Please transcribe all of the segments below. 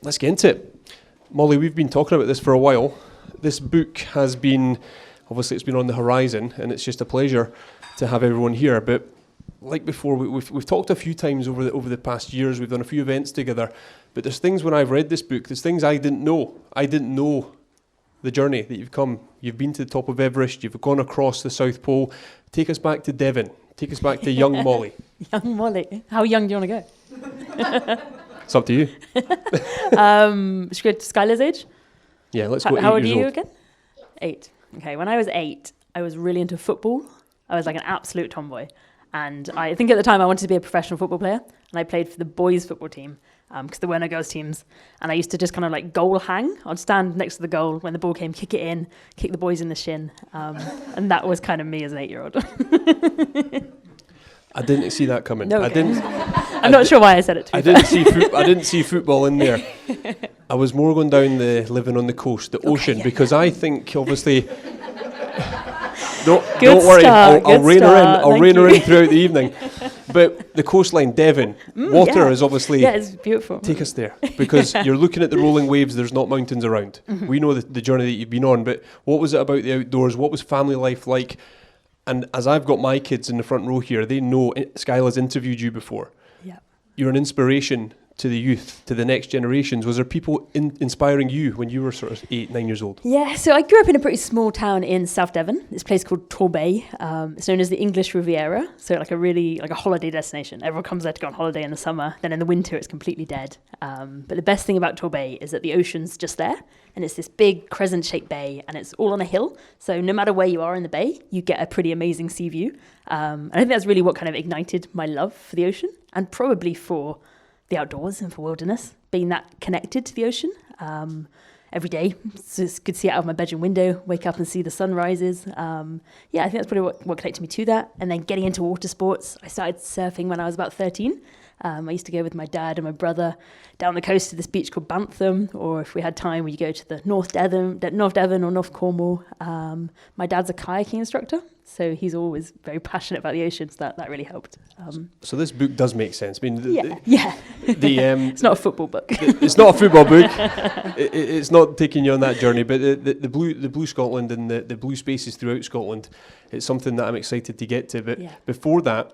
Let's get into it. Mollie, we've been talking about this for a while. This book has been, obviously it's been on the horizon, and it's just a pleasure to have everyone here. But like before, we've talked a few times over the past years. We've done a few events together. But there's things when I've read this book, there's things I didn't know. I didn't know the journey that you've come. You've been to the top of Everest. You've gone across the South Pole. Take us back to Devon. Take us back to young Mollie. Young Mollie. How young do you want to go? It's up to you. Should we go to Skylar's age? Yeah, let's go. How old are you again? 8. Okay, when I was 8, I was really into football. I was like an absolute tomboy. And I think at the time I wanted to be a professional football player. And I played for the boys' football team because there were no girls' teams. And I used to just kind of like goal hang. I'd stand next to the goal when the ball came, kick it in, kick the boys in the shin. And that was kind of me as an 8-year-old. I didn't see that coming. No, okay. I'm not sure why I said it to you. I didn't see football in there. I was more going down the living on the coast, the ocean, because I think obviously. Don't worry, I'll rein her in. I'll rein her in throughout the evening. But the coastline, Devon, water is obviously. Yeah, it's beautiful. Take us there, because you're looking at the rolling waves. There's not mountains around. Mm-hmm. We know the journey that you've been on, but what was it about the outdoors? What was family life like? And as I've got my kids in the front row here, they know Skyla's interviewed you before. Yeah. You're an inspiration to the youth, to the next generations. Was there people inspiring you when you were sort of 8, 9 years old? Yeah, so I grew up in a pretty small town in South Devon. This place called Torbay. It's known as the English Riviera, so like a holiday destination. Everyone comes there to go on holiday in the summer. Then in the winter, it's completely dead. But the best thing about Torbay is that the ocean's just there, and it's this big crescent-shaped bay, and it's all on a hill. So no matter where you are in the bay, you get a pretty amazing sea view. And I think that's really what kind of ignited my love for the ocean, and probably for the outdoors and for wilderness, being that connected to the ocean every day. So it's good to see it out of my bedroom window, wake up and see the sunrises. I think that's probably what connected me to that. And then getting into water sports. I started surfing when I was about 13. I used to go with my dad and my brother down the coast to this beach called Bantham, or if we had time, we'd go to the North Devon or North Cornwall. My dad's a kayaking instructor, so he's always very passionate about the ocean, so that really helped. So this book does make sense. I mean, It's not a football book. It's not a football book. It's not taking you on that journey, but the blue Scotland and the blue spaces throughout Scotland, it's something that I'm excited to get to. But before that,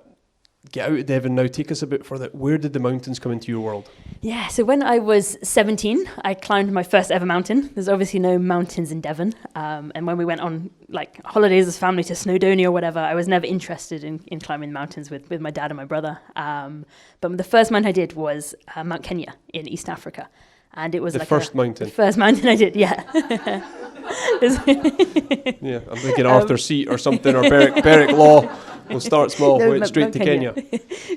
get out of Devon now. Take us a bit further. Where did the mountains come into your world? Yeah, so when I was 17, I climbed my first ever mountain. There's obviously no mountains in Devon. And when we went on like holidays as family to Snowdonia or whatever, I was never interested in climbing mountains with my dad and my brother. But the first mountain I did was Mount Kenya in East Africa. And it was the first mountain I did, yeah. Yeah, I'm thinking Arthur Seat or something, or Berwick Law. We'll start small, went straight to Kenya.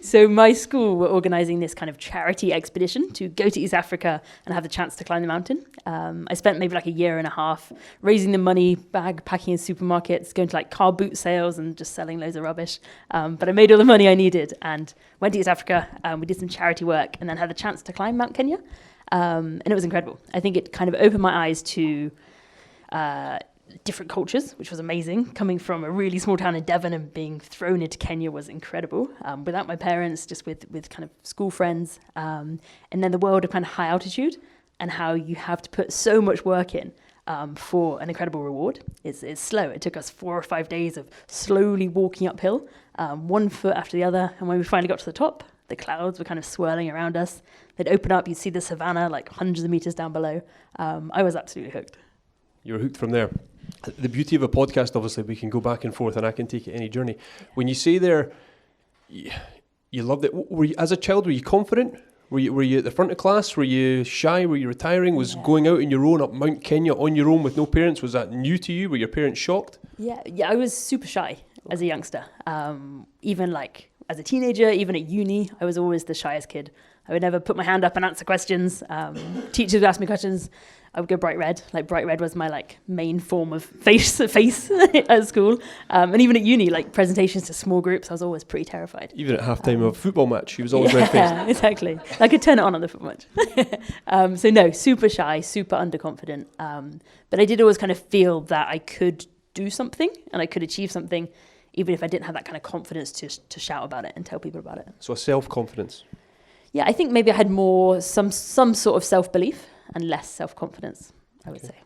So my school were organising this kind of charity expedition to go to East Africa and have the chance to climb the mountain. I spent maybe like a year and a half raising the money, bag packing in supermarkets, going to like car boot sales and just selling loads of rubbish. But I made all the money I needed and went to East Africa. We did some charity work and then had the chance to climb Mount Kenya. And it was incredible. I think it kind of opened my eyes to different cultures, which was amazing. Coming from a really small town in Devon and being thrown into Kenya was incredible. Without my parents, just with kind of school friends. And then the world of kind of high altitude and how you have to put so much work in for an incredible reward. It's slow. It took us 4 or 5 days of slowly walking uphill, one foot after the other. And when we finally got to the top, the clouds were kind of swirling around us. They'd open up, you'd see the savannah like hundreds of meters down below. I was absolutely hooked. You were hooked from there. The beauty of a podcast, obviously, we can go back and forth and I can take it any journey. When you say there, you loved it. Were you, as a child, were you confident? Were you at the front of class? Were you shy? Were you retiring? Was going out on your own up Mount Kenya on your own with no parents, was that new to you? Were your parents shocked? Yeah, I was super shy as a youngster. Even like as a teenager, even at uni, I was always the shyest kid. I would never put my hand up and answer questions. Teachers would ask me questions. I would go bright red. Like bright red was my like main form of face at school. And even at uni, like presentations to small groups, I was always pretty terrified. Even at halftime of a football match, she was always red-faced. Yeah, exactly. I could turn it on the football match. So no, super shy, super underconfident. But I did always kind of feel that I could do something and I could achieve something, even if I didn't have that kind of confidence to shout about it and tell people about it. So a self-confidence. I think maybe I had more some sort of self-belief and less self-confidence, I would say.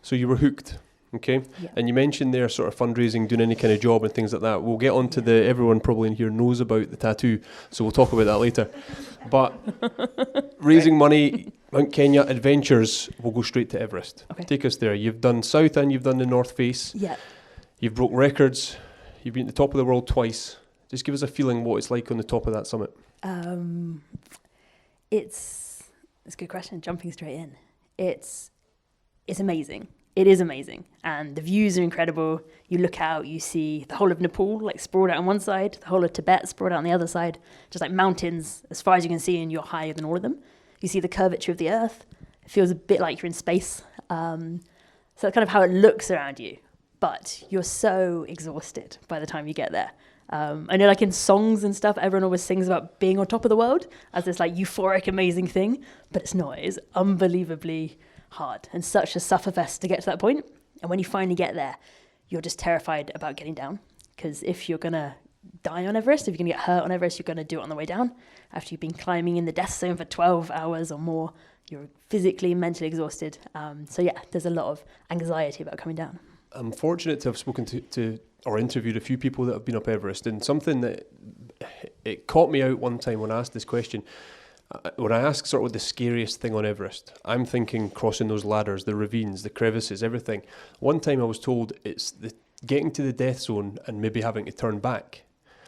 So you were hooked, okay? Yeah. And you mentioned there sort of fundraising, doing any kind of job and things like that. We'll get on to everyone probably in here knows about the tattoo, so we'll talk about that later. But raising money, Mount Kenya adventures, we'll go straight to Everest. Okay. Take us there. You've done South and you've done the North Face. Yeah. You've broke records. You've been at the top of the world twice. Just give us a feeling what it's like on the top of that summit. It's a good question. Jumping straight in, it's amazing. It is amazing, and the views are incredible. You look out, you see the whole of Nepal like sprawled out on one side, the whole of Tibet sprawled out on the other side, just like mountains as far as you can see, and you're higher than all of them. You see the curvature of the earth. It feels a bit like you're in space. So that's kind of how it looks around you, but you're so exhausted by the time you get there. I know like in songs and stuff, everyone always sings about being on top of the world as this like euphoric, amazing thing, but it's not. It's unbelievably hard and such a sufferfest to get to that point. And when you finally get there, you're just terrified about getting down, because if you're going to die on Everest, if you're going to get hurt on Everest, you're going to do it on the way down. After you've been climbing in the death zone for 12 hours or more, you're physically and mentally exhausted. So yeah, there's a lot of anxiety about coming down. I'm fortunate to have spoken to or interviewed a few people that have been up Everest, and something that it caught me out one time when I asked this question. When I ask sort of what the scariest thing on Everest, I'm thinking crossing those ladders, the ravines, the crevices, everything. One time I was told it's the getting to the death zone and maybe having to turn back.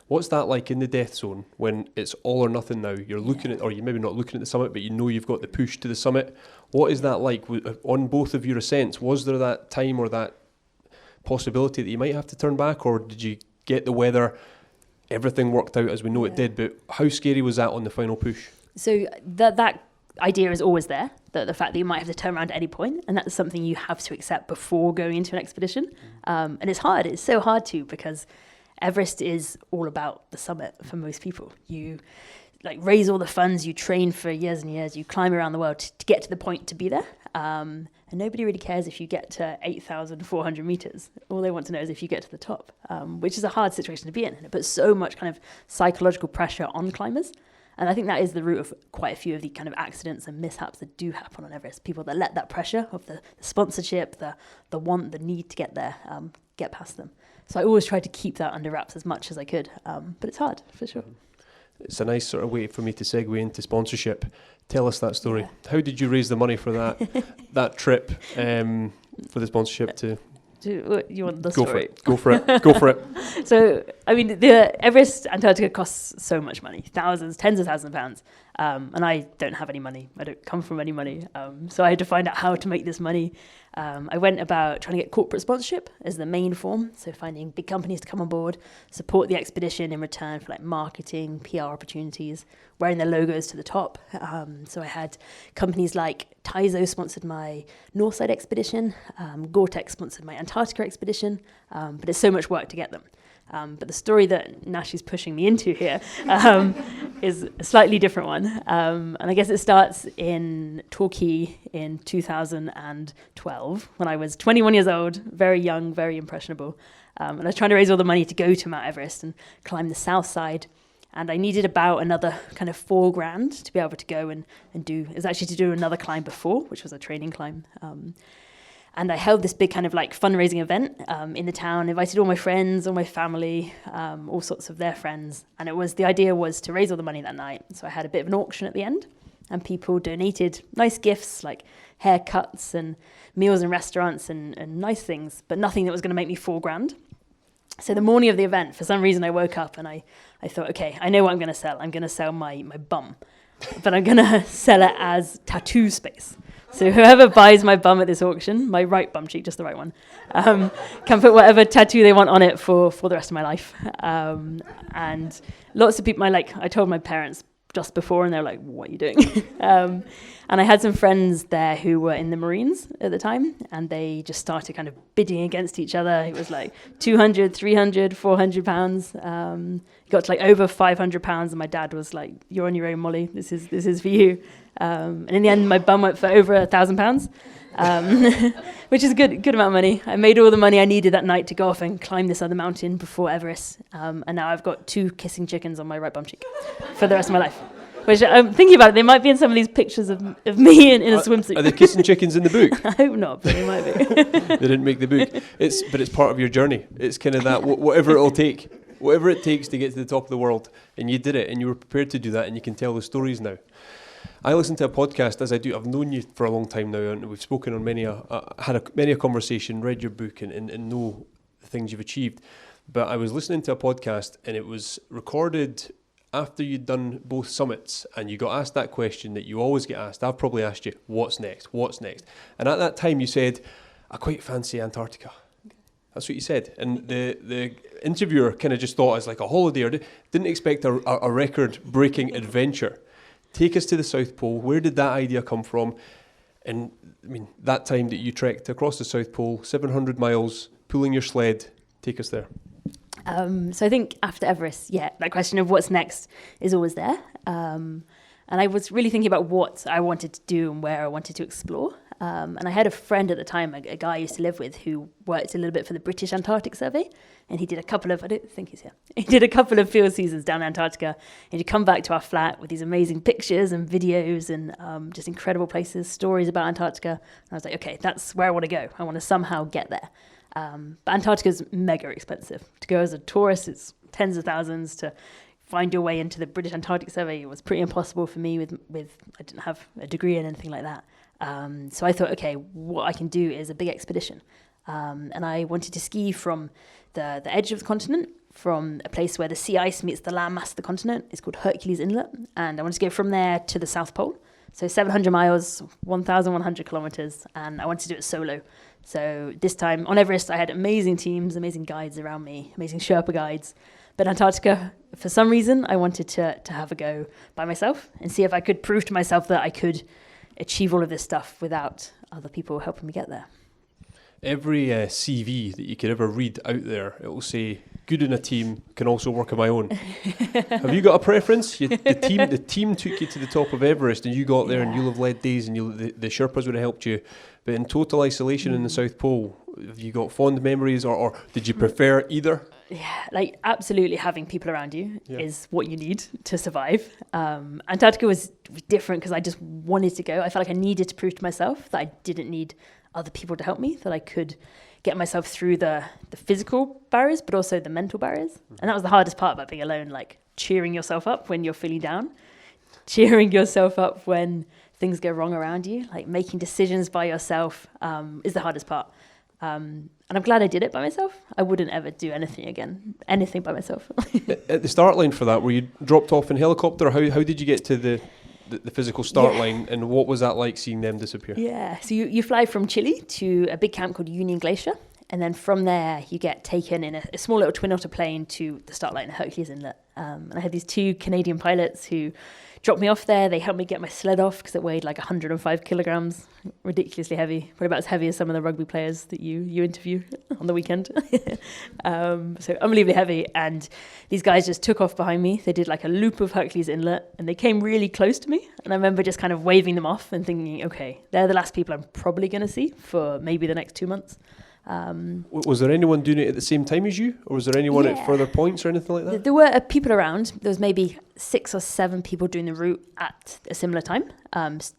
What's that like in the death zone when it's all or nothing now? You're looking at, or you're maybe not looking at the summit, but you know you've got the push to the summit. What is that like on both of your ascents? Was there that time or that possibility that you might have to turn back, or did you get the weather, everything worked out as we know it did, but how scary was that on the final push? So that idea is always there, the fact that you might have to turn around at any point, and that's something you have to accept before going into an expedition. And it's hard. It's so hard to, because Everest is all about the summit for most people. You like raise all the funds, you train for years and years, you climb around the world to get to the point to be there. And nobody really cares if you get to 8,400 meters. All they want to know is if you get to the top, which is a hard situation to be in. And it puts so much kind of psychological pressure on climbers. And I think that is the root of quite a few of the kind of accidents and mishaps that do happen on Everest. People that let that pressure of the sponsorship, the want, the need to get there, get past them. So I always try to keep that under wraps as much as I could. But it's hard, for sure. It's a nice sort of way for me to segue into sponsorship. Tell us that story. Yeah. How did you raise the money for that trip, for the sponsorship to... You want the story? Go for it. So, I mean, the Everest Antarctica costs so much money, thousands, tens of thousands of pounds. And I don't have any money. I don't come from any money. So I had to find out how to make this money. I went about trying to get corporate sponsorship as the main form. So finding big companies to come on board, support the expedition in return for like marketing, PR opportunities, wearing their logos to the top. So I had companies like Taizo sponsored my Northside expedition, Gore-Tex sponsored my Antarctica expedition, but it's so much work to get them. But the story that Nashy's pushing me into here is a slightly different one. And I guess it starts in Torquay in 2012, when I was 21 years old, very young, very impressionable. And I was trying to raise all the money to go to Mount Everest and climb the south side. And I needed about another kind of $4,000 to be able to go and do. It was actually to do another climb before, which was a training climb. And I held this big kind of like fundraising event in the town, invited all my friends, all my family, all sorts of their friends. And the idea was to raise all the money that night. So I had a bit of an auction at the end, and people donated nice gifts like haircuts and meals in restaurants and nice things, but nothing that was going to make me $4,000. So the morning of the event, for some reason I woke up and I thought, okay, I know what I'm going to sell. I'm going to sell my bum, but I'm going to sell it as tattoo space. So whoever buys my bum at this auction, my right bum cheek, just the right one, can put whatever tattoo they want on it for the rest of my life. And lots of people, I told my parents just before, and they were like, what are you doing? And I had some friends there who were in the Marines at the time, and they just started kind of bidding against each other. It was like 200, 300, 400 pounds. It got to like over 500 pounds, and my dad was like, you're on your own, Mollie. This is for you. And in the end, my bum went for over £1,000, which is a good amount of money. I made all the money I needed that night to go off and climb this other mountain before Everest. And now I've got 2 kissing chickens on my right bum cheek for the rest of my life. Which I'm thinking about it, they might be in some of these pictures of me in a swimsuit. Are they kissing chickens in the book? I hope not, but they might be. They didn't make the book. But it's part of your journey. It's kind of that, whatever it'll take. Whatever it takes to get to the top of the world. And you did it, and you were prepared to do that, and you can tell the stories now. I listen to a podcast, as I do. I've known you for a long time now, and we've spoken on many a conversation, read your book, and know the things you've achieved. But I was listening to a podcast, and it was recorded after you'd done both summits, and you got asked that question that you always get asked. I've probably asked you, what's next? What's next? And at that time, you said, I quite fancy Antarctica. That's what you said. And the interviewer kind of just thought it was like a holiday, or didn't expect a record-breaking adventure. Take us to the South Pole. Where did that idea come from? And I mean, that time that you trekked across the South Pole, 700 miles, pulling your sled, take us there. So I think after Everest, that question of what's next is always there. And I was really thinking about what I wanted to do and where I wanted to explore. And I had a friend at the time, a guy I used to live with, who worked a little bit for the British Antarctic Survey. And he did a couple of, I don't think he's here, he did a couple of field seasons down Antarctica. And he'd come back to our flat with these amazing pictures and videos and just incredible places, stories about Antarctica. And I was like, okay, that's where I want to go. I want to somehow get there. But Antarctica is mega expensive. To go as a tourist, it's tens of thousands. To find your way into the British Antarctic Survey, it was pretty impossible for me with I didn't have a degree in anything like that. So I thought, okay, what I can do is a big expedition. And I wanted to ski from the edge of the continent, from a place where the sea ice meets the land mass of the continent. It's called Hercules Inlet. And I wanted to go from there to the South Pole. So 700 miles, 1,100 kilometers. And I wanted to do it solo. So this time on Everest, I had amazing teams, amazing guides around me, amazing Sherpa guides. But Antarctica, for some reason, I wanted to have a go by myself and see if I could prove to myself that I could achieve all of this stuff without other people helping me get there. Every CV that you could ever read out there, it will say, good in a team, can also work on my own. Have you got a preference? The team took you to the top of Everest, and you got there, and you'll have led days, and the Sherpas would have helped you. But in total isolation in the South Pole, have you got fond memories, or did you prefer either? Yeah, like absolutely having people around you is what you need to survive. Antarctica was different because I just wanted to go. I felt like I needed to prove to myself that I didn't need other people to help me, that I could get myself through the physical barriers, but also the mental barriers. And that was the hardest part about being alone, like cheering yourself up when you're feeling down, cheering yourself up when things go wrong around you, like making decisions by yourself is the hardest part. And I'm glad I did it by myself. I wouldn't ever do anything by myself. At the start line for that, were you dropped off in helicopter? How did you get to the physical start line, and what was that like seeing them disappear? Yeah, so you fly from Chile to a big camp called Union Glacier, and then from there you get taken in a small little twin otter plane to the start line at Hercules Inlet. And I had these two Canadian pilots who dropped me off there. They helped me get my sled off because it weighed like 105 kilograms, ridiculously heavy, probably about as heavy as some of the rugby players that you interview on the weekend. So unbelievably heavy. And these guys just took off behind me. They did like a loop of Hercules Inlet, and they came really close to me. And I remember just kind of waving them off and thinking, okay, they're the last people I'm probably going to see for maybe the next 2 months. Was there anyone doing it at the same time as you, or was there anyone at further points or anything like that? There were people around. There was maybe 6 or 7 people doing the route at a similar time,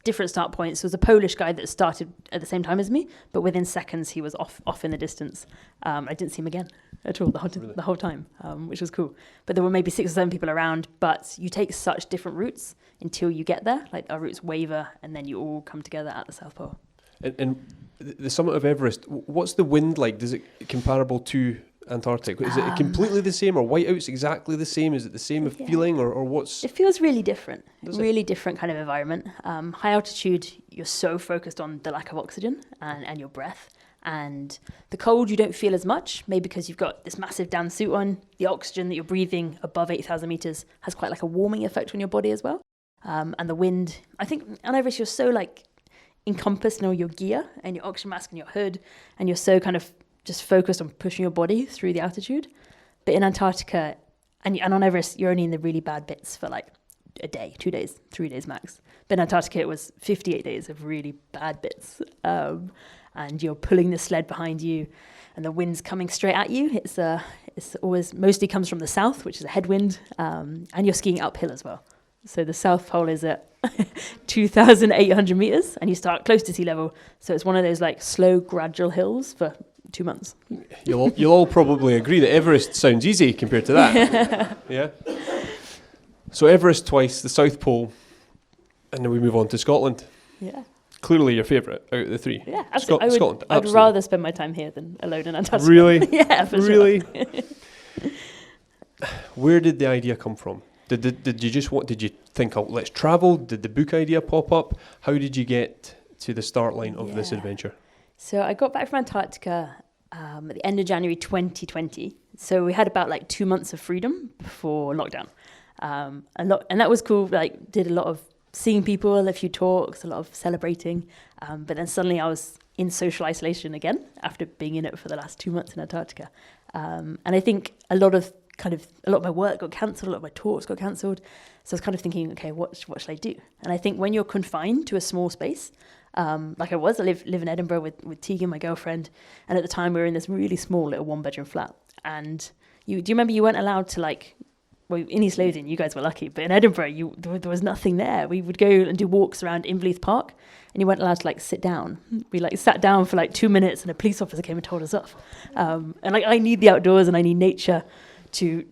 different start points. There was a Polish guy that started at the same time as me, but within seconds he was off in the distance. I didn't see him again at all the whole time, which was cool. But there were maybe 6 or 7 people around, but you take such different routes until you get there. Like our routes waver, and then you all come together at the South Pole. And the summit of Everest, what's the wind like? Is it comparable to Antarctic? Is it completely the same, or whiteout's exactly the same? Is it the same feeling, or what's... It feels really different. Really different kind of environment. High altitude, you're so focused on the lack of oxygen and your breath. And the cold, you don't feel as much, maybe because you've got this massive down suit on. The oxygen that you're breathing above 8,000 meters has quite like a warming effect on your body as well. And the wind, I think on Everest, you're so like encompassed in all your gear and your oxygen mask and your hood, and you're so kind of just focused on pushing your body through the altitude. But in Antarctica and on Everest, you're only in the really bad bits for like a day, 2 days, 3 days max. But in Antarctica, it was 58 days of really bad bits. And you're pulling the sled behind you and the wind's coming straight at you. It's always mostly comes from the south, which is a headwind, and you're skiing uphill as well. So the South Pole is at 2,800 meters, and you start close to sea level. So it's one of those like slow, gradual hills for 2 months. You'll all probably agree that Everest sounds easy compared to that. Yeah. So Everest twice, the South Pole, and then we move on to Scotland. Yeah. Clearly your favourite out of the three. Yeah, absolutely. Scotland. I'd rather spend my time here than alone in Antarctica. Really? Yeah, for really? sure. Where did the idea come from? Did you think, oh, let's travel? Did the book idea pop up? How did you get to the start line of this adventure? So I got back from Antarctica at the end of January 2020. So we had about like 2 months of freedom before lockdown. And that was cool. Like, did a lot of seeing people, a few talks, a lot of celebrating. But then suddenly I was in social isolation again after being in it for the last 2 months in Antarctica. And I think a lot of my work got cancelled, a lot of my talks got cancelled. So I was kind of thinking, okay, what should I do? And I think when you're confined to a small space, like I live in Edinburgh with Tegan, my girlfriend, and at the time we were in this really small little 1-bedroom flat. And do you remember you weren't allowed to well, in East Lothian, you guys were lucky, but in Edinburgh, there was nothing there. We would go and do walks around Inverleith Park, and you weren't allowed to sit down. We sat down for 2 minutes, and a police officer came and told us off. And I need the outdoors and I need nature to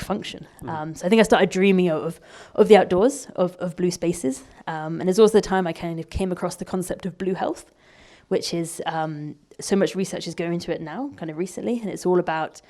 function. So I think I started dreaming of the outdoors, of blue spaces. And it's also the time I kind of came across the concept of blue health, which is so much research is going into it now, kind of recently, and it's all about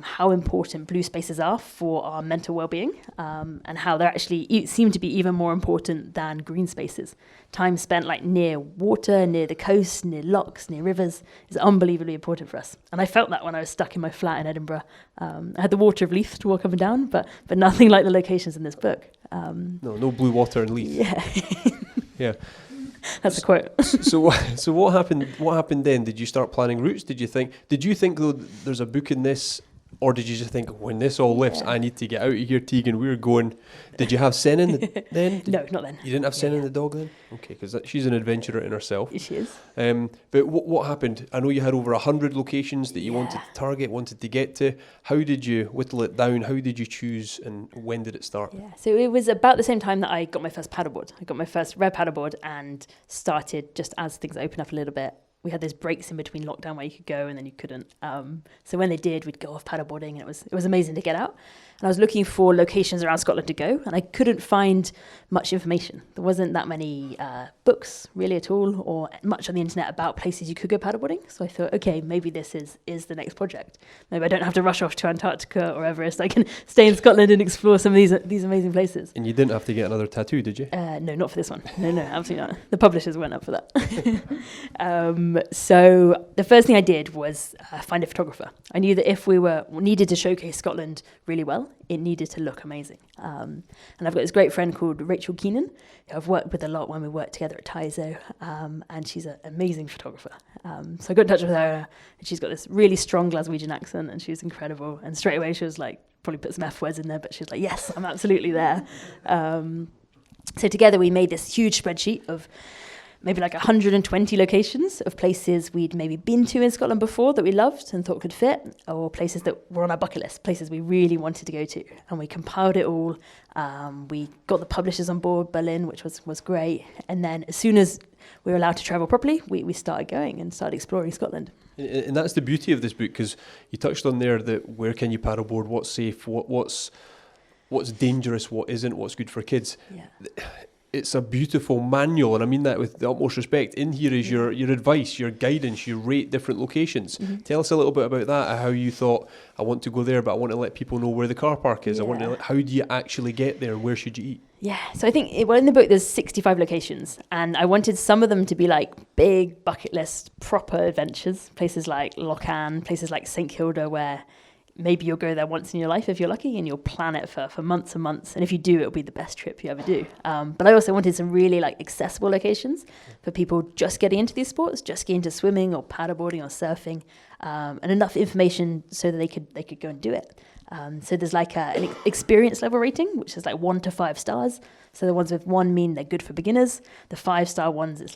how important blue spaces are for our mental well-being, and how they're actually seem to be even more important than green spaces. Time spent near water, near the coast, near lochs, near rivers is unbelievably important for us. And I felt that when I was stuck in my flat in Edinburgh. I had the water of Leith to walk up and down, but nothing like the locations in this book. No blue water in Leith. Yeah. Yeah. That's a quote. So what happened? What happened then? Did you start planning routes? Did you think though there's a book in this, or did you just think when this all lifts, I need to get out of here, Tegan? We're going. Did you have Senan then? No, not then. You didn't have Senan the dog then? Okay, because she's an adventurer in herself. She is. But what happened? I know you had over 100 locations that you wanted to target, wanted to get to. How did you whittle it down? How did you choose, and when did it start? Yeah, so it was about the same time that I got my first paddleboard. I got my first red paddleboard and started just as things opened up a little bit. We had those breaks in between lockdown where you could go and then you couldn't. So when they did, we'd go off paddleboarding, and it was amazing to get out. And I was looking for locations around Scotland to go, and I couldn't find much information. There wasn't that many books really at all, or much on the internet about places you could go paddleboarding. So I thought, okay, maybe this is the next project. Maybe I don't have to rush off to Antarctica or Everest. I can stay in Scotland and explore some of these amazing places. And you didn't have to get another tattoo, did you? No, not for this one. No, absolutely not. The publishers weren't up for that. So the first thing I did was find a photographer. I knew that if we needed to showcase Scotland really well, it needed to look amazing. And I've got this great friend called Rachel Keenan, who I've worked with a lot when we worked together at Tyzo, and she's an amazing photographer. So I got in touch with her, and she's got this really strong Glaswegian accent, and she's incredible. And straight away she was probably put some F words in there, but she was like, yes, I'm absolutely there. So together we made this huge spreadsheet of maybe 120 locations of places we'd maybe been to in Scotland before that we loved and thought could fit, or places that were on our bucket list, places we really wanted to go to. And we compiled it all. We got the publishers on board, Berlin, which was great. And then as soon as we were allowed to travel properly, we started going and started exploring Scotland. And that's the beauty of this book, because you touched on there that where can you paddleboard, what's safe, what's dangerous, what isn't, what's good for kids. Yeah. It's a beautiful manual, and I mean that with the utmost respect. In here is your advice, your guidance. You rate different locations. Mm-hmm. Tell us a little bit about that, how you thought, I want to go there, but I want to let people know where the car park is. Yeah. How do you actually get there? Where should you eat? Yeah, so I think, in the book there's 65 locations, and I wanted some of them to be big bucket list, proper adventures, places like Loch Anne, places like St Kilda, where maybe you'll go there once in your life if you're lucky, and you'll plan it for months and months. And if you do, it'll be the best trip you ever do. But I also wanted some really accessible locations for people just getting into these sports, just getting into swimming or paddleboarding or surfing, and enough information so that they could go and do it. So there's an experience level rating, which is 1 to 5 stars. So the ones with 1 mean they're good for beginners. The 5-star ones, it's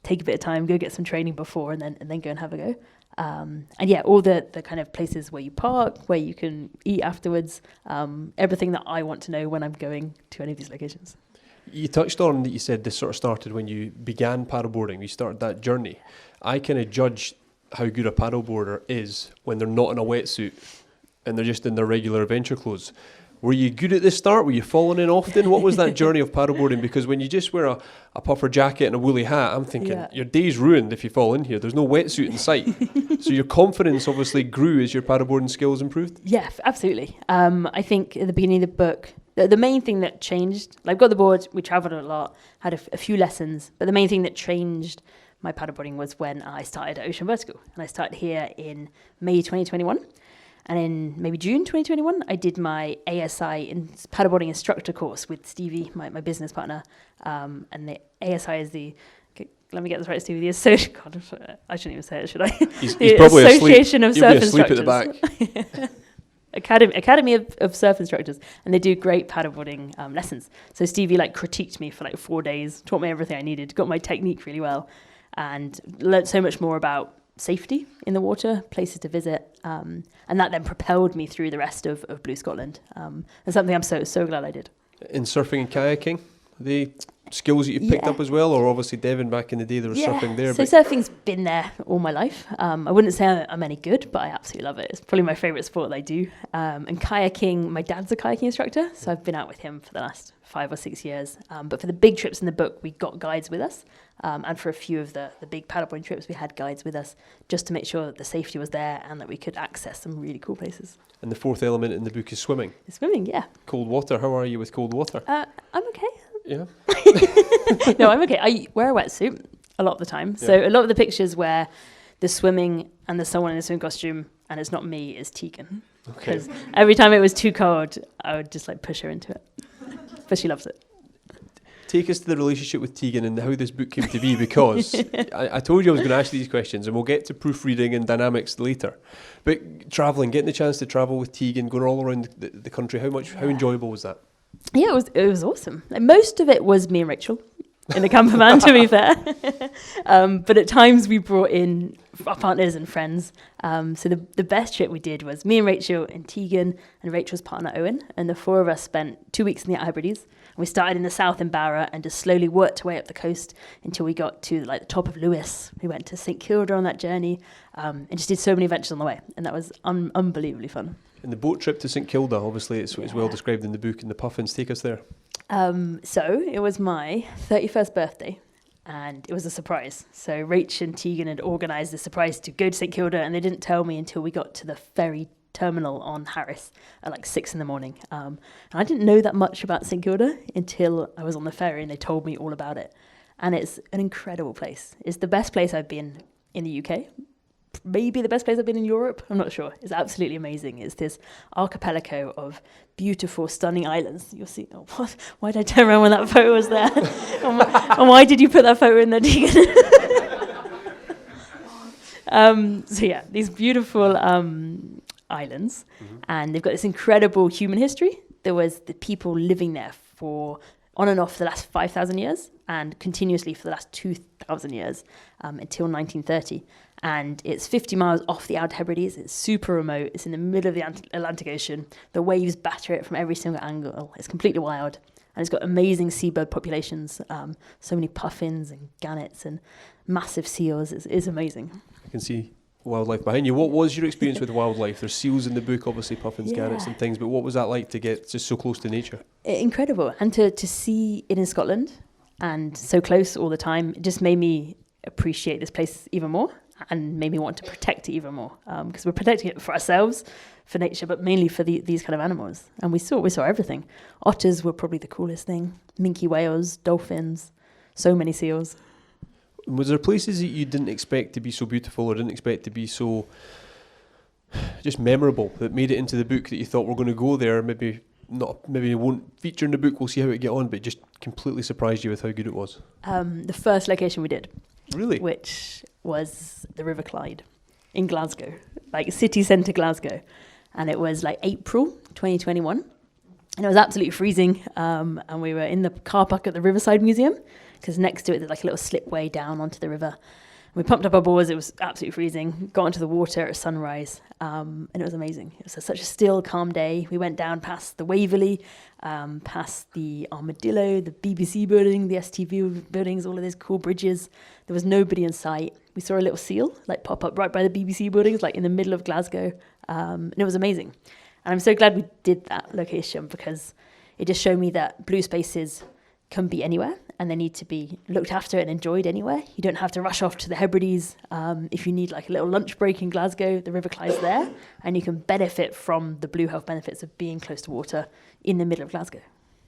take a bit of time, go get some training before, and then go and have a go. And yeah, all the kind of places where you park, where you can eat afterwards, everything that I want to know when I'm going to any of these locations. You touched on that you said this sort of started when you began paddleboarding, you started that journey. I kind of judge how good a paddleboarder is when they're not in a wetsuit and they're just in their regular adventure clothes. Were you good at the start? Were you falling in often? What was that journey of paddleboarding? Because when you just wear a puffer jacket and a woolly hat, I'm thinking, your day's ruined if you fall in here. There's no wetsuit in sight. So your confidence obviously grew as your paddleboarding skills improved? Yeah, absolutely. I think at the beginning of the book, the main thing that changed, like, got the board, we travelled a lot, had a few lessons, but the main thing that changed my paddleboarding was when I started at Ocean Vertical. And I started here in May 2021. And in maybe June 2021, I did my ASI in paddleboarding instructor course with Stevie, my business partner. And the ASI is let me get this right, Stevie. I shouldn't even say it, should I? He's probably Association of Surf Instructors. At the back. Academy of Surf Instructors, and they do great paddleboarding lessons. So Stevie critiqued me for 4 days, taught me everything I needed, got my technique really well, and learnt so much more about safety in the water, places to visit, and that then propelled me through the rest of Blue Scotland. And something I'm so glad I did. In surfing and kayaking, the skills that you picked up as well, or obviously Devon back in the day there was surfing there. So surfing's been there all my life. I wouldn't say I'm any good, but I absolutely love it. It's probably my favourite sport that I do. And kayaking, my dad's a kayaking instructor, so I've been out with him for the last 5 or 6 years. But for the big trips in the book, we got guides with us. And for a few of the big paddleboarding trips, we had guides with us just to make sure that the safety was there and that we could access some really cool places. And the fourth element in the book is swimming. Swimming, yeah. Cold water. How are you with cold water? I'm okay. Yeah. No, I'm okay. I wear a wetsuit a lot of the time. So a lot of the pictures where the swimming and there's someone in a swim costume and it's not me, it's Tegan. Because every time it was too cold, I would just push her into it. But she loves it. Take us to the relationship with Tegan and how this book came to be, because I told you I was going to ask these questions, and we'll get to proofreading and dynamics later. But travelling, getting the chance to travel with Tegan, going all around the country, how enjoyable was that? Yeah, it was awesome. Most of it was me and Rachel in the camper van, to be fair. But at times we brought in our partners and friends. So the best trip we did was me and Rachel and Tegan and Rachel's partner Owen, and the four of us spent 2 weeks in the Outer Hebrides. We started in the south in Barra and just slowly worked our way up the coast until we got to the top of Lewis. We went to St Kilda on that journey and just did so many adventures on the way, and that was unbelievably fun. And the boat trip to St Kilda, obviously it's well described in the book, and the puffins. Take us there. So it was my 31st birthday, and it was a surprise. So Rach and Tegan had organised a surprise to go to St Kilda, and they didn't tell me until we got to the ferry terminal on Harris at 6 a.m. And I didn't know that much about St Kilda until I was on the ferry and they told me all about it. And it's an incredible place. It's the best place I've been in the UK. Maybe the best place I've been in Europe. I'm not sure. It's absolutely amazing. It's this archipelago of beautiful, stunning islands. You'll see. Oh, what? Why did I turn around when that photo was there? And why did you put that photo in there, Tegan? So yeah, these beautiful islands, and they've got this incredible human history. There was the people living there for on and off for the last 5,000 years and continuously for the last 2,000 years until 1930. And it's 50 miles off the Outer Hebrides. It's super remote. It's in the middle of the Atlantic Ocean. The waves batter it from every single angle. It's completely wild. And it's got amazing seabird populations. So many puffins and gannets and massive seals. It's amazing. I can see wildlife behind you. What was your experience with wildlife? There's seals in the book, obviously puffins, gannets and things, but what was that like to get just so close to nature? Incredible. And to see it in Scotland and so close all the time, it just made me appreciate this place even more and made me want to protect it even more, because we're protecting it for ourselves, for nature, but mainly for these kind of animals. And we saw everything. Otters were probably the coolest thing. Minke whales, dolphins, so many seals. Was there places that you didn't expect to be so beautiful or didn't expect to be so just memorable that made it into the book that you thought we're going to go there, maybe it won't feature in the book, we'll see how it get on, but just completely surprised you with how good it was? The first location we did. Really? Which was the River Clyde in Glasgow, city centre Glasgow. And it was April 2021. And it was absolutely freezing. And we were in the car park at the Riverside Museum, because next to it there's like a little slipway down onto the river. We pumped up our boards. It was absolutely freezing. Got into the water at sunrise, and it was amazing. It was such a still, calm day. We went down past the Waverley, past the Armadillo, the BBC building, the STV buildings, all of those cool bridges. There was nobody in sight. We saw a little seal like pop up right by the BBC buildings, like in the middle of Glasgow, and it was amazing. And I'm so glad we did that location, because it just showed me that blue spaces can be anywhere, and they need to be looked after and enjoyed anywhere. You don't have to rush off to the Hebrides. If you need like a little lunch break in Glasgow, the River Clyde's there, and you can benefit from the blue health benefits of being close to water in the middle of Glasgow.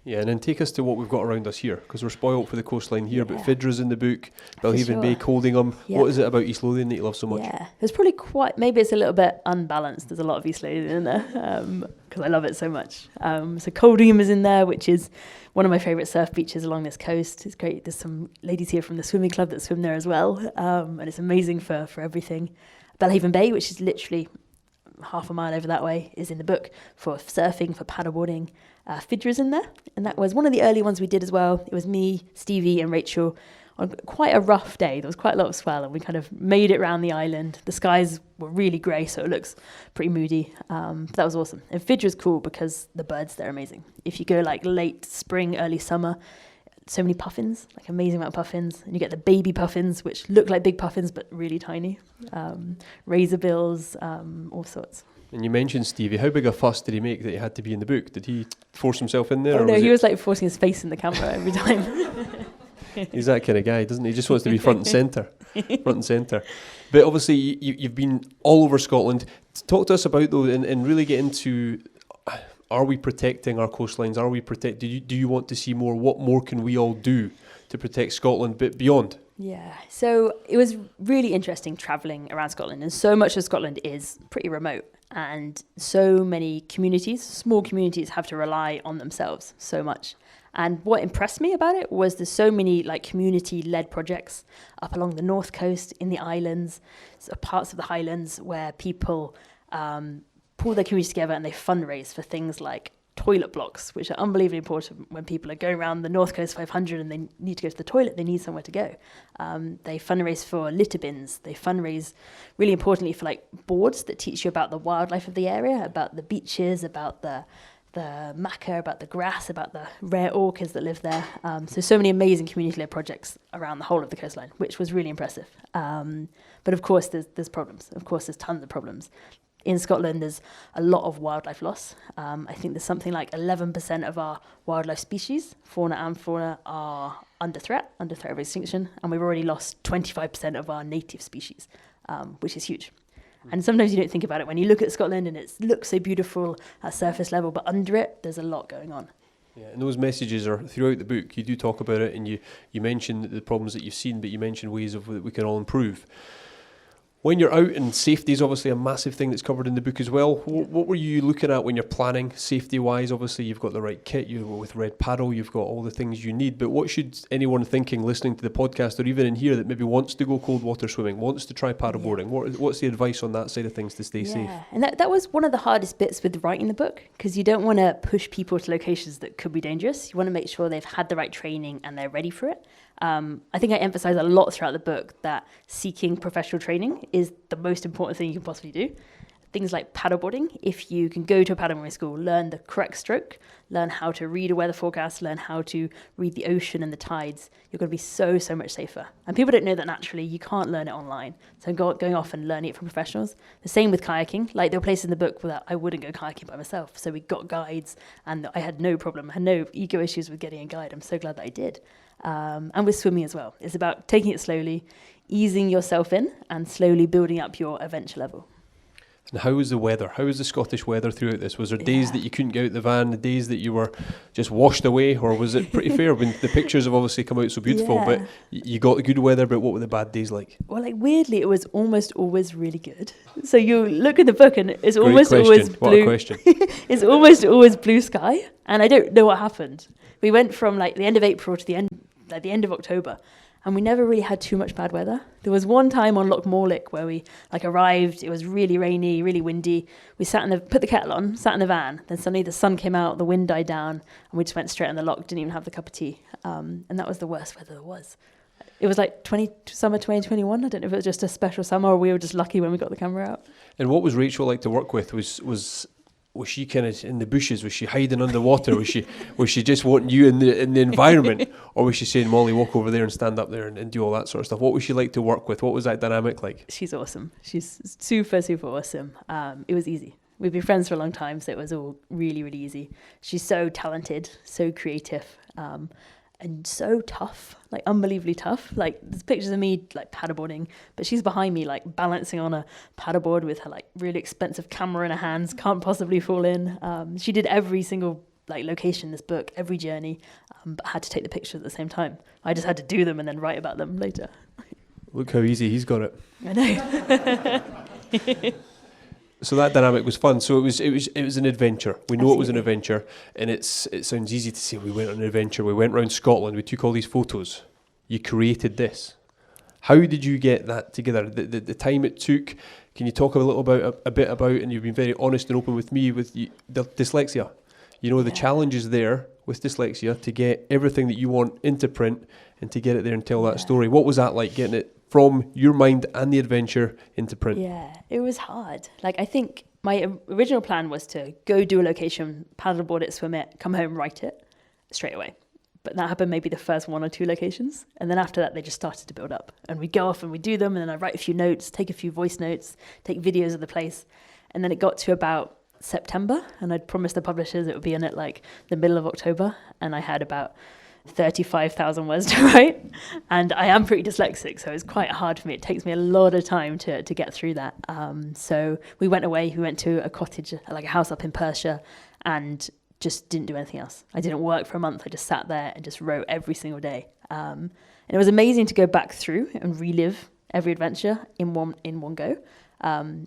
Yeah, and then take us to what we've got around us here, because we're spoilt for the coastline here, but Yeah. Fidra's in the book, Belhaven Bay, Coldingham. Yeah. What is it about East Lothian that you love so much? Yeah, it's probably maybe it's a little bit unbalanced. There's a lot of East Lothian in there, because I love it so much. So Coldingham is in there, which is one of my favourite surf beaches along this coast. It's great. There's some ladies here from the swimming club that swim there as well, and it's amazing for everything. Belhaven Bay, which is literally half a mile over that way, is in the book for surfing, for paddleboarding. Fidra's in there, and that was one of the early ones we did as well. It was me, Stevie and Rachel on quite a rough day. There was quite a lot of swell, and we kind of made it around the island. The skies were really grey, so it looks pretty moody. But that was awesome. And Fidra's cool because the birds there are amazing. If you go like late spring, early summer, so many puffins, like amazing amount of puffins. And you get the baby puffins, which look like big puffins, but really tiny. Razorbills, all sorts. And you mentioned Stevie. How big a fuss did he make that he had to be in the book? Did he force himself in there? Oh no, he was like forcing his face in the camera every time. He's that kind of guy, doesn't he? He just wants to be front and centre. Front and centre. But obviously, you've been all over Scotland. Talk to us about, though, and really get into, are we protecting our coastlines? Are we do you want to see more? What more can we all do to protect Scotland, but beyond? Yeah, so it was really interesting travelling around Scotland, and so much of Scotland is pretty remote, and so many communities, small communities, have to rely on themselves so much. And what impressed me about it was there's so many like community-led projects up along the north coast, in the islands, so parts of the Highlands, where people pull their communities together and they fundraise for things like toilet blocks, which are unbelievably important when people are going around the North Coast 500 and they need to go to the toilet, they need somewhere to go. They fundraise for litter bins. They fundraise, really importantly, for like boards that teach you about the wildlife of the area, about the beaches, about the maca, about the grass, about the rare orchids that live there. So many amazing community-led projects around the whole of the coastline, which was really impressive. But of course, there's problems. Of course, there's tons of problems. In Scotland, there's a lot of wildlife loss. I think there's something like 11% of our wildlife species, fauna and flora, are under threat of extinction. And we've already lost 25% of our native species, which is huge. And sometimes you don't think about it when you look at Scotland and it looks so beautiful at surface level, but under it, there's a lot going on. Yeah, and those messages are throughout the book. You do talk about it, and you mention the problems that you've seen, but you mention ways of that we can all improve. When you're out, and safety is obviously a massive thing that's covered in the book as well. What were you looking at when you're planning safety-wise? Obviously, you've got the right kit. With Red Paddle, you've got all the things you need. But what should anyone thinking, listening to the podcast, or even in here, that maybe wants to go cold water swimming, wants to try paddleboarding? Yeah. What's the advice on that side of things to stay safe? And that was one of the hardest bits with writing the book, because you don't want to push people to locations that could be dangerous. You want to make sure they've had the right training and they're ready for it. I think I emphasize a lot throughout the book that seeking professional training is the most important thing you can possibly do. Things like paddleboarding, if you can go to a paddleboarding school, learn the correct stroke, learn how to read a weather forecast, learn how to read the ocean and the tides, you're going to be so much safer. And people don't know that naturally. You can't learn it online. So going off and learning it from professionals. The same with kayaking. Like, there were places in the book where I wouldn't go kayaking by myself. So we got guides, and I had no problem. I had no ego issues with getting a guide. I'm so glad that I did. And with swimming as well. It's about taking it slowly, easing yourself in, and slowly building up your adventure level. And how was the weather? How was the Scottish weather throughout this? Was there days that you couldn't get out the van, the days that you were just washed away, or was it pretty fair? When the pictures have obviously come out so beautiful, but you got the good weather, but what were the bad days like? Well, like, weirdly, it was almost always really good. So you look at the book and it's almost always blue. What a question. It's almost always blue sky, and I don't know what happened. We went from like the end of April to the end of October, And we never really had too much bad weather. There was one time on Loch Morlick where we arrived, it was really rainy, really windy. We put the kettle on, sat in the van, then suddenly the sun came out, the wind died down, and we just went straight on the loch, didn't even have the cup of tea. And that was the worst weather there was. It was like summer 2021. I don't know if it was just a special summer or we were just lucky when we got the camera out. And what was Rachel like to work with? Was she kind of in the bushes? Was she hiding underwater? was she just wanting you in the environment, or was she saying, "Mollie, walk over there and stand up there and do all that sort of stuff"? What was she like to work with? What was that dynamic like? She's awesome. She's super, super awesome. It was easy. We've been friends for a long time, so it was all really, really easy. She's so talented, so creative, and so tough, like unbelievably tough. Like there's pictures of me like paddleboarding, but she's behind me like balancing on a paddleboard with her like really expensive camera in her hands, can't possibly fall in. She did every single like location in this book, every journey, but had to take the pictures at the same time. I just had to do them and then write about them later. Look how easy he's got it. I know. So that dynamic was fun. So it was an adventure. We know Absolutely. it was an adventure, and it sounds easy to say we went on an adventure. We went around Scotland. We took all these photos. You created this. How did you get that together? The time it took. Can you talk a bit about? And you've been very honest and open with me with the dyslexia. You know the challenges there with dyslexia to get everything that you want into print and to get it there and tell that story. What was that like, getting it from your mind and the adventure into print? Yeah, it was hard. Like I think my original plan was to go do a location, paddleboard it, swim it, come home, write it straight away. But that happened maybe the first 1 or 2 locations. And then after that, they just started to build up. And we'd go off and we'd do them. And then I'd write a few notes, take a few voice notes, take videos of the place. And then it got to about September. And I'd promised the publishers it would be in it like the middle of October. And I had about 35,000 words to write, and I am pretty dyslexic, so it's quite hard for me. It takes me a lot of time to get through that. So we went away. We went to a cottage, like a house up in Perthshire, and just didn't do anything else. I didn't work for a month. I just sat there and just wrote every single day. And it was amazing to go back through and relive every adventure in one go.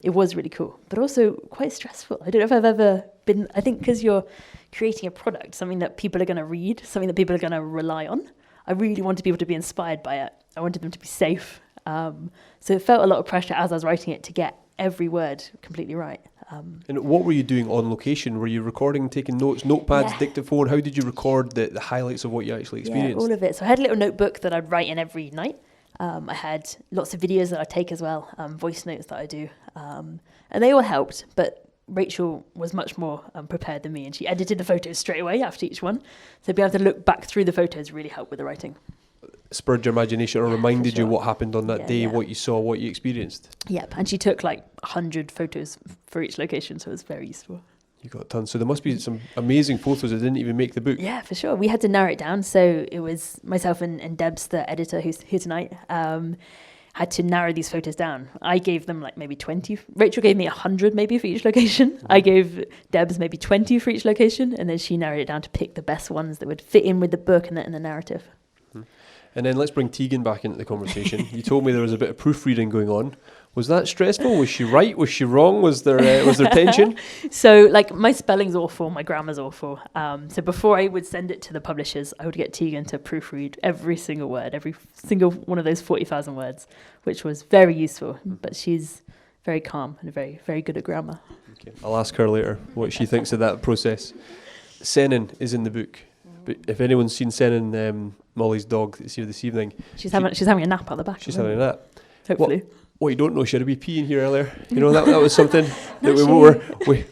It was really cool, but also quite stressful. I don't know if I've ever been, I think because you're creating a product, something that people are going to read, something that people are going to rely on. I really wanted people to be inspired by it. I wanted them to be safe. So it felt a lot of pressure as I was writing it to get every word completely right. And what were you doing on location? Were you recording, taking notes, notepads, dictaphone? How did you record the highlights of what you actually experienced? Yeah, all of it. So I had a little notebook that I'd write in every night. I had lots of videos that I take as well, voice notes that I do. And they all helped, but Rachel was much more prepared than me, and she edited the photos straight away after each one. So being able to look back through the photos really helped with the writing. Spurred your imagination or reminded you sure. what happened on that day, what you saw, what you experienced. Yep, and she took like 100 photos for each location, so it was very useful. You got tons. So there must be some amazing photos that didn't even make the book. Yeah, for sure. We had to narrow it down. So it was myself and Debs, the editor who's here tonight, had to narrow these photos down. I gave them like maybe 20. Rachel gave me 100 maybe for each location. Mm-hmm. I gave Debs maybe 20 for each location, and then she narrowed it down to pick the best ones that would fit in with the book and the narrative. Mm-hmm. And then let's bring Tegan back into the conversation. You told me there was a bit of proofreading going on. Was that stressful? Was she right? Was she wrong? Was there tension? So like my spelling's awful, my grammar's awful. So before I would send it to the publishers, I would get Tegan to proofread every single word, every single one of those 40,000 words, which was very useful. But she's very calm and very, very good at grammar. Okay. I'll ask her later what she thinks of that process. Senan is in the book. But if anyone's seen Senan, Mollie's dog that's here this evening, she's having a nap at the back. She's having a nap. Hopefully. What you don't know, she had a wee pee in here earlier. You know, that was something that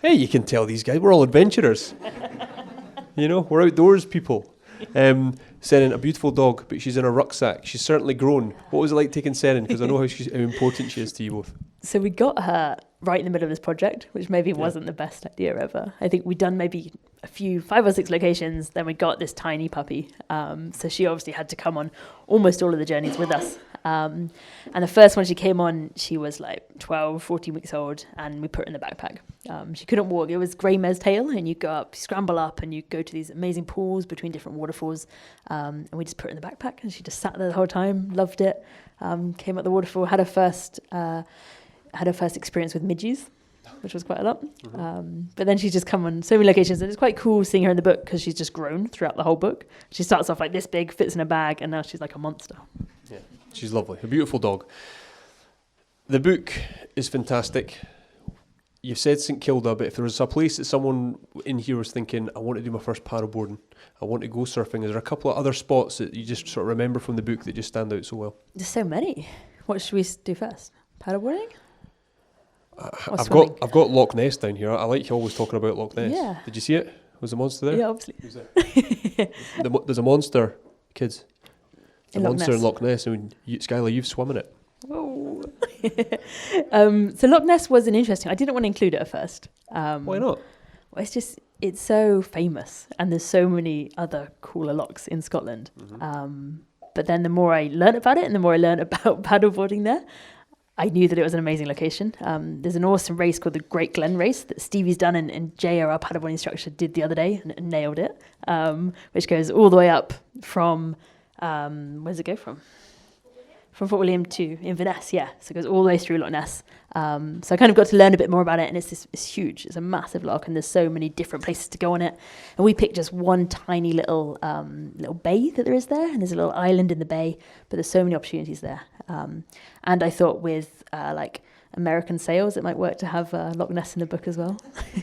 hey, you can tell these guys, we're all adventurers. You know, we're outdoors people. Senan, a beautiful dog, but she's in a rucksack. She's certainly grown. What was it like taking Senan? Because I know how important she is to you both. So we got her right in the middle of this project, which maybe wasn't the best idea ever. I think we'd done maybe 5 or 6 locations, then we got this tiny puppy. So she obviously had to come on almost all of the journeys with us. And the first one she came on, she was like 12, 14 weeks old, and we put her in the backpack. She couldn't walk. It was Grey Mare's Tail, and you go up, scramble up, and you go to these amazing pools between different waterfalls. And we just put her in the backpack, and she just sat there the whole time, loved it. Came up the waterfall, had her first experience with midges. which was quite a lot. But then she's just come on so many locations, and it's quite cool seeing her in the book because she's just grown throughout the whole book. She starts off like this big, fits in a bag, and now she's like a monster. Yeah, she's lovely. A beautiful dog. The book is fantastic. You've said St Kilda, but if there was a place that someone in here was thinking, I want to do my first paddleboarding, I want to go surfing, is there a couple of other spots that you just sort of remember from the book that just stand out so well? There's so many. What should we do first? Paddleboarding? I've got Loch Ness down here. I like you always talking about Loch Ness. Yeah. Did you see it? Was the monster there? Yeah, obviously. Who's there? There's a monster, kids. It's a monster in Loch Ness. I mean, Skylar, you've swum in it. Oh. So Loch Ness was an interesting. I didn't want to include it at first. Why not? Well, it's so famous, and there's so many other cooler lochs in Scotland. But then the more I learned about it, and the more I learned about paddleboarding there, I knew that it was an amazing location. There's an awesome race called the Great Glen Race that Stevie's done, and Jay, our paddleboarding instructor, did the other day and nailed it, which goes all the way up from, where does it go from? From Fort William to Inverness, yeah. So it goes all the way through Loch Ness. So I kind of got to learn a bit more about it, and it's huge. It's a massive loch, and there's so many different places to go on it. And we picked just one tiny little bay that there is there, and there's a little island in the bay, but there's so many opportunities there. And I thought with like American sails, it might work to have Loch Ness in the book as well.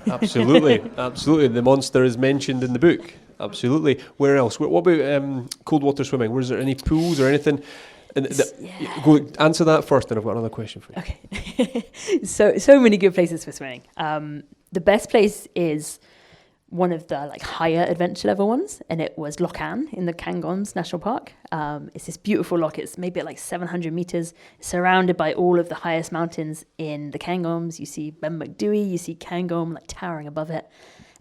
Absolutely, absolutely. The monster is mentioned in the book. Absolutely. Where else? What about cold water swimming? Was there any pools or anything? Go answer that first, and I've got another question for you. Okay. so many good places for swimming. The best place is one of the like higher adventure level ones, and it was Loch Ann in the Cairngorms National Park. It's this beautiful loch. It's maybe at like 700 meters, surrounded by all of the highest mountains in the Cairngorms. You see Ben Macdui, you see Cairngorm like towering above it,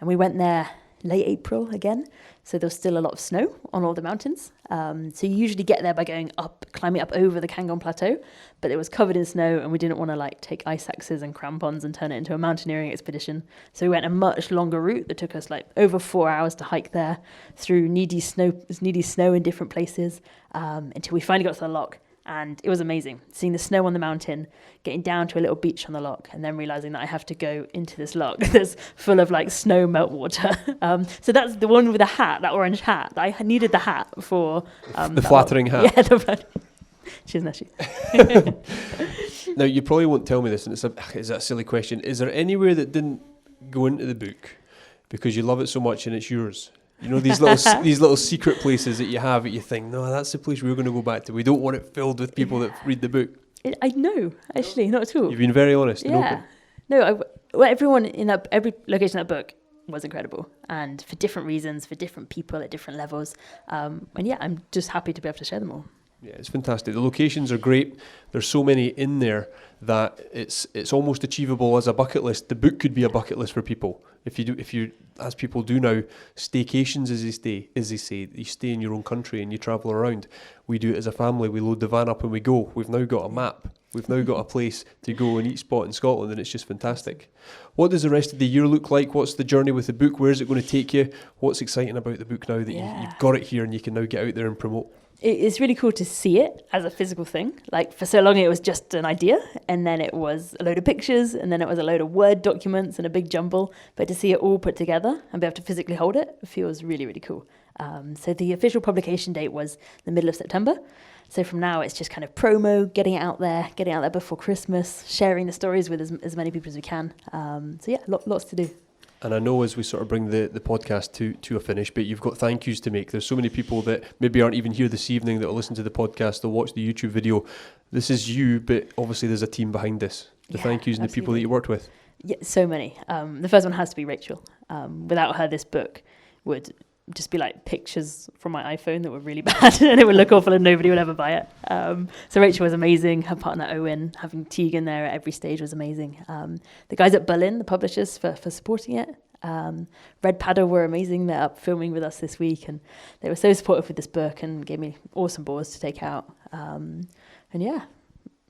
and we went there late April again, so there's still a lot of snow on all the mountains. So you usually get there by climbing up over the Cairngorm Plateau, but it was covered in snow, and we didn't want to like take ice axes and crampons and turn it into a mountaineering expedition. So we went a much longer route that took us like over 4 hours to hike there through knee-deep snow in different places, until we finally got to the loch. And it was amazing, seeing the snow on the mountain, getting down to a little beach on the loch, and then realising that I have to go into this loch that's full of like snow meltwater. So that's the one with the hat, that orange hat. I needed the hat for... the flattering hat. Yeah, the flattering. Cheers, Nashy. Now, you probably won't tell me this, and it's a silly question. Is there anywhere that didn't go into the book because you love it so much and it's yours? You know, these little secret places that you have that you think, no, that's the place we're going to go back to. We don't want it filled with people that read the book. I know, actually, not at all. You've been very honest and open. No, everyone in every location in that book was incredible, and for different reasons, for different people at different levels. And yeah, I'm just happy to be able to share them all. Yeah, it's fantastic. The locations are great. There's so many in there that it's almost achievable as a bucket list. The book could be a bucket list for people. If you as people do now, staycations as they say, you stay in your own country and you travel around. We do it as a family. We load the van up and we go. We've now got a map. We've now got a place to go in each spot in Scotland, and it's just fantastic. What does the rest of the year look like? What's the journey with the book? Where is it going to take you? What's exciting about the book now that you've got it here and you can now get out there and promote? It's really cool to see it as a physical thing. Like for so long it was just an idea, and then it was a load of pictures, and then it was a load of Word documents and a big jumble. But to see it all put together and be able to physically hold it feels really, really cool. So the official publication date was the middle of September. So from now it's just kind of promo, getting it out there before Christmas, sharing the stories with as many people as we can. So yeah, lots to do. And I know as we sort of bring the podcast to a finish, but you've got thank yous to make. There's so many people that maybe aren't even here this evening that will listen to the podcast, they'll watch the YouTube video. This is you, but obviously there's a team behind this. The thank yous and the people that you worked with. Yeah, so many. The first one has to be Rachel. Without her, this book would just be like pictures from my iPhone that were really bad and it would look awful and nobody would ever buy it. So Rachel was amazing. Her partner Owen, having Tegan there at every stage was amazing. The guys at Berlin, the publishers, for supporting it. Red Paddle were amazing. They're up filming with us this week, and they were so supportive with this book and gave me awesome boards to take out. And yeah,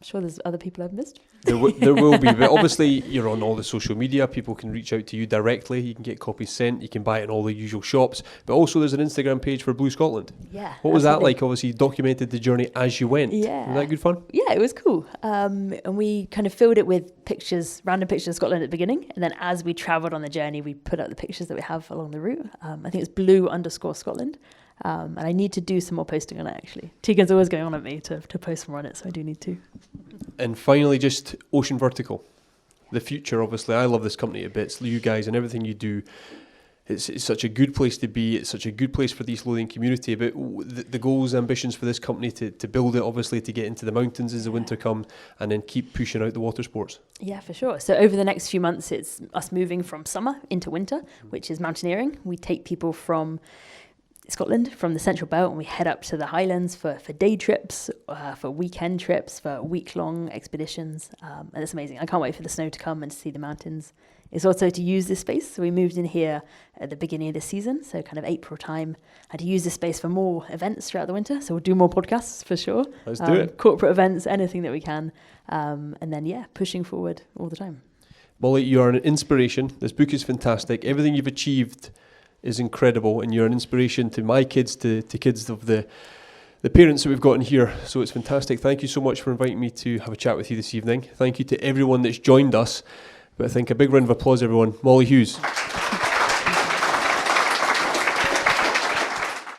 sure there's other people I've missed. There will be, but obviously you're on all the social media. People can reach out to you directly. You can get copies sent. You can buy it in all the usual shops. But also there's an Instagram page for Blue Scotland. Yeah. What was that like? Obviously you documented the journey as you went. Yeah. Was that good fun? Yeah, it was cool. And we kind of filled it with pictures, random pictures of Scotland at the beginning. And then as we travelled on the journey, we put up the pictures that we have along the route. I think it's blue_Scotland. And I need to do some more posting on it, actually. Tegan's always going on at me to post more on it, so I do need to. And finally, just Ocean Vertical. The future, obviously. I love this company a bit. You guys and everything you do. It's such a good place to be. It's such a good place for the East Lothian community. But the goals, ambitions for this company to build it, obviously, to get into the mountains as the winter comes, and then keep pushing out the water sports. Yeah, for sure. So over the next few months, it's us moving from summer into winter, which is mountaineering. We take people from Scotland, from the Central Belt, and we head up to the Highlands for day trips, for weekend trips, for week-long expeditions. And it's amazing. I can't wait for the snow to come and to see the mountains. It's also to use this space. So we moved in here at the beginning of the season, so kind of April time, and to use this space for more events throughout the winter. So we'll do more podcasts for sure. Let's do it. Corporate events, anything that we can. And then, pushing forward all the time. Mollie, you are an inspiration. This book is fantastic. Everything you've achieved is incredible, and you're an inspiration to my kids, to kids of the parents that we've got in here. So it's fantastic. Thank you so much for inviting me to have a chat with you this evening. Thank you to everyone that's joined us. But I think a big round of applause, everyone. Mollie Hughes.